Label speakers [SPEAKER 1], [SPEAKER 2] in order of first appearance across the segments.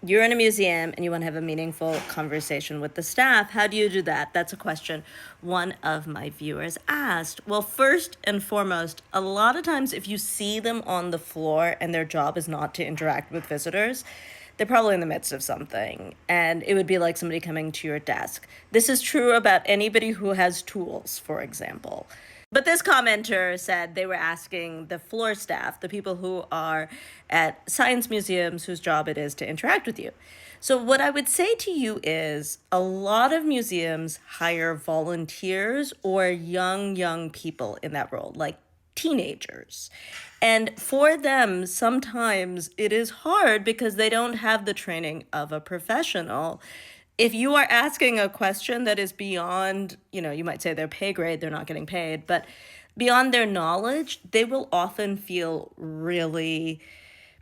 [SPEAKER 1] You're in a museum and you want to have a meaningful conversation with the staff. How do you do that? That's a question one of my viewers asked. Well, first and foremost, a lot of times if you see them on the floor and their job is not to interact with visitors, they're probably in the midst of something, and it would be like somebody coming to your desk. This is true about anybody who has tools, for example. But this commenter said they were asking the floor staff, the people who are at science museums whose job it is to interact with you. So, what I would say to you is a lot of museums hire volunteers or young people in that role, like teenagers. And for them, sometimes it is hard because they don't have the training of a professional. If you are asking a question that is beyond, you might say their pay grade, they're not getting paid, but beyond their knowledge, they will often feel really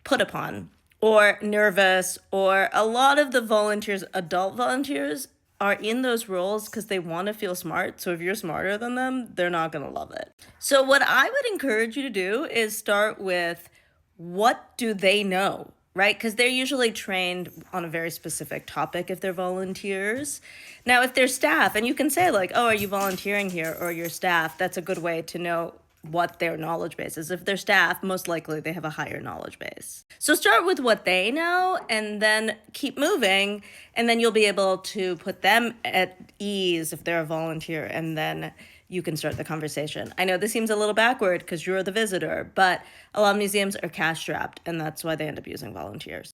[SPEAKER 1] put upon or nervous. Or a lot of the volunteers, adult volunteers, are in those roles because they want to feel smart. So if you're smarter than them, they're not going to love it. So what I would encourage you to do is start with, what do they know? Right? Because they're usually trained on a very specific topic if they're volunteers. Now, if they're staff, and you can say like, oh, are you volunteering here, or your staff, that's a good way to know what their knowledge base is. If they're staff, most likely they have a higher knowledge base. So start with what they know and then keep moving, and then you'll be able to put them at ease if they're a volunteer, and then you can start the conversation. I know this seems a little backward because you're the visitor, but a lot of museums are cash strapped, and that's why they end up using volunteers.